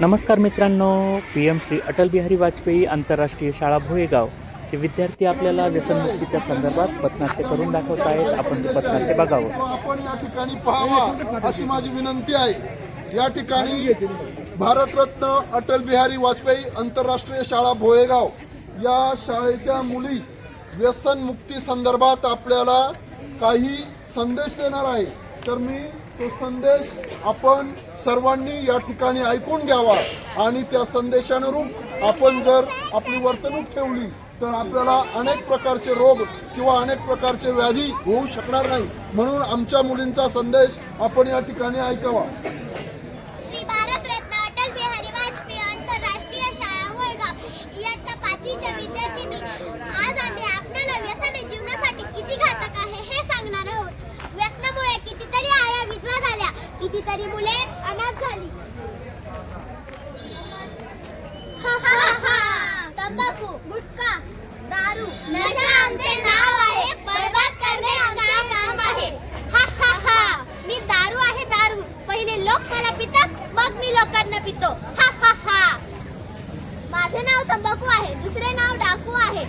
नमस्कार मित्रांनो, PM श्री अटल बिहारी वाजपेयी आंतरराष्ट्रीय शाळा भोयेगाव चे विद्यार्थी आपल्याला व्यसनमुक्तीच्या संदर्भात पथनाट्य करून दाखवत आहेत. आपण ते पथनाट्य बघावं. आपण या ठिकाणी पाहावा अशी माझी विनंती आहे. या ठिकाणी भारतरत्न अटल बिहारी वाजपेयी आंतरराष्ट्रीय शाळा भोयेगाव या शाळेच्या मुली व्यसनमुक्ती संदर्भात आपल्याला काही संदेश देणार आहे. तर मी तो संदेश आपण सर्वांनी या ठिकाणी ऐकून घ्यावा आणि त्या संदेशानुरूप आपण जर आपली वर्तणूक ठेवली तर आपल्याला अनेक प्रकारचे रोग किंवा अनेक प्रकारचे व्याधी होऊ शकणार नाही. म्हणून आमच्या मुलींचा संदेश आपण या ठिकाणी ऐकावा. श्री भारतरत्न अटल बिहारी वाजपेयी आंतरराष्ट्रीय शाळा भोयगाव इयत्ता 5वीच्या विद्यार्थिनी, आज आम्ही आपल्याला व्यसन हे जीवनासाठी किती घातक आहे हे सांगणार आहोत. व्यसनामुळे कितीतरी आया विधवा झाल्या, कितीतरी मुले अनाथ झाली. तंबाखू, गुटखा, दारू, नशा आमचे नाव आहे, बर्बाद करणे आमचे काम आहे. मी दारू आहे दारू, पहिले लोक मला पितात, मग मी लोकांना पितो. माझे नाव तंबाखू आहे, दुसरे नाव डाकू आहे,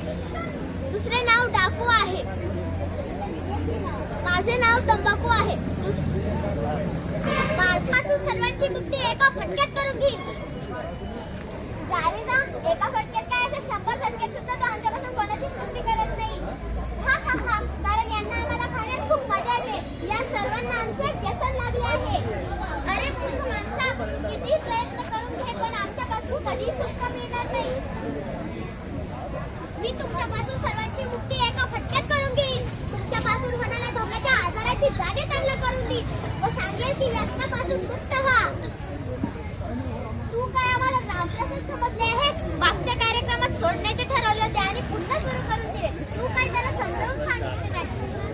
दुसरे नाव डाकू आहे. माझे नाव तंबाखू आहे, माझपासून सर्वांची मुक्ती एका फटक्यात करून घेईल. झाले ना, एका फटक्यात काय, अशा 100 फटक्यात सुद्धा तो आमच्यापासून कोणाचीच मुक्ती करत नाही. कारण यांना आम्हाला खाण्यात खूप मजा येते. या सर्वांना आमचे व्यसन लागले आहे. अरे मूर्ख माणसा, किती प्रयत्न करून घे पण आमच्यापासून कधी सुटका मिळणार नाही. मी तुमच्यापासून सर्वांची मुक्ती एका फटक्यात करून घेईल. तुमच्यापासून होणाऱ्या धोक्याच्या आजाराची जाणीव करून देईल व सांगेल की व्यसनापासून मुक्त व्हा. तू काय आम्हाला रामप्रसाद समजले आहेस? मागच्या कार्यक्रमात सोडण्याचे ठरवले होते आणि पुन्हा सुरू करून दिले. तू काय त्याला समजावून सांगितले नाही?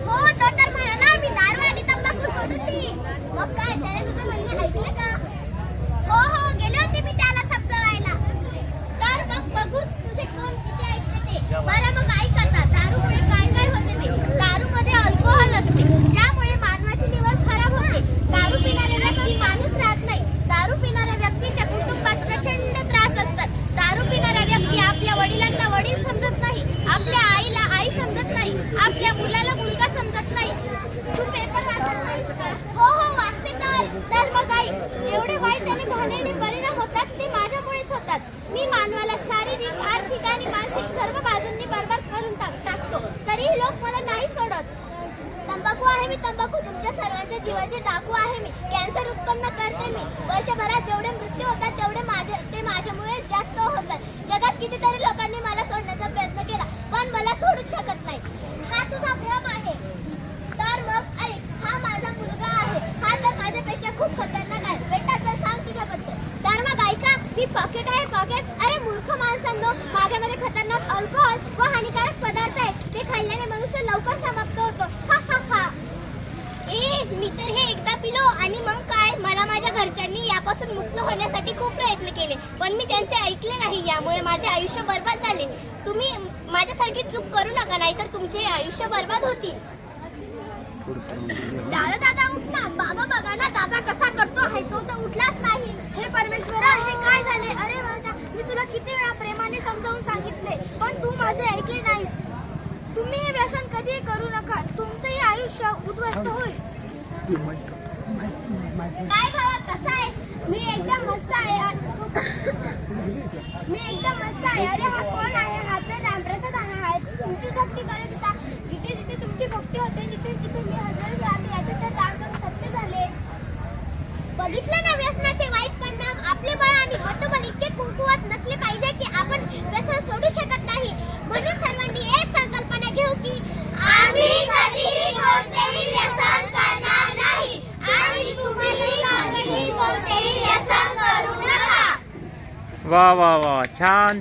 हो, तो तर म्हणाला मी दारू आणि तंबाखू सोडून देईन. मग काय त्याने तुझं म्हणणे ऐकले का? हो, गेले होते मी त्याला समजावायला. तर मग बघूच तुझे कोण किती ऐकते ते. बरं मग ऐक आता, दारूमुळे काय काय होते ते. दारूमध्ये अल्कोहोल असते, ज्यामुळे मानवाची लिव्हर खराब होते. दारू पिणाऱ्या व्यक्ती माणूस राहत नाही. दारू पिणाऱ्या व्यक्तीच्या कुटुंबात प्रचंड त्रास असतात. दारू पिणाऱ्या व्यक्ती आपल्या वडिलांना वडील समजत नाही, आपल्या आईला आई समजत नाही, आपल्या मुलाला मुलगा समजत नाही. तू पेपर वाचत नाहीस का? हो, वाचते तर मग ऐक. जेवढे वाईट आणि घाणेरडे परिणाम होतात ते माझ्यामुळेच होतात. मी मानवाला शारीरिक, आर्थिक आणि मानसिक सर्व बाजूंनी बरबाद करून टाकतो. तरीही लोक मला नाही सोडत. तंबाखू आहे मी तंबाखू, तुमच्या सर्वांच्या जीवाचे डाकू आहे मी. कॅन्सर उत्पन्न करते मी. वर्षभरात जेवढे मृत्यू होतात तेवढे माझ्यामुळे जास्त होतात. जगात कितीतरी लोकांनी मला सोडण्याचा प्रयत्न केला पण मला सोडूच शकत नाही. हा तुझा भ्रम आहे. तर मग ऐक, हा माझा मुलगा आहे. हा तर माझ्यापेक्षा खूप खतरनाक आहे. बेटा तर सांग तुझ्याबद्दल. तर मग ऐका, मी पॉकेट आहे पॉकेट. अरे मूर्ख माणसांनो, माझ्यामध्ये खतरनाक अल्कोहोल व हानिकारक पदार्थ आहेत. ते खाल्ल्याने मनुष्य लवकर समाप्त होतो. मी तर हे एकदा पिलो आणि मग काय, मला माझ्या घरच्यांनी यापासून मुक्त होण्यासाठी खूप प्रयत्न केले पण मी त्यांचे ऐकले नाही. यामुळे माझे आयुष्य बर्बाद झाले. तुम्ही माझ्यासारखी चूक करू नका, नाहीतर तुमचे आयुष्य बर्बाद होतील. दादा उठ ना. बाबा बघा ना, दादा कसा करतो आहे. तो तर उठलाच नाही. हे परमेश्वरा, हे काय झाले? अरे बाबा, मी तुला किती वेळा प्रेमाने समजावून सांगितले पण तू माझे ऐकले नाहीस. तुम्ही हे व्यसन कधी करू नका, तुमचंही आयुष्य उद्ध्वस्त होईल. काय भावा, कसा आहे? मी एकदम मस्त आहे. अरे हा कोण आहे? हा तर रामप्रसाद आहे. तुमची भक्ती करत होता. जिथे जिथे तुमची भक्ती होते तिथे तिथे मी हजर झाले. याचे तर रामप्रसाद सत्य झाले. बघितलं ना व्यसनाचे वाईट परिणाम. आपले बळ आणि मतबल इतके कुंकुवत नसले पाहिजे की आपण व्यसन सोडू शकत नाही. म्हणून सर्वांनी एक संकल्पना घेऊ की आम्ही कधीही कोणतेही व्यसन करणार नाही आणि तुम्हीही कधीही कोणतेही व्यसन करू नका. वा वा वा, छान.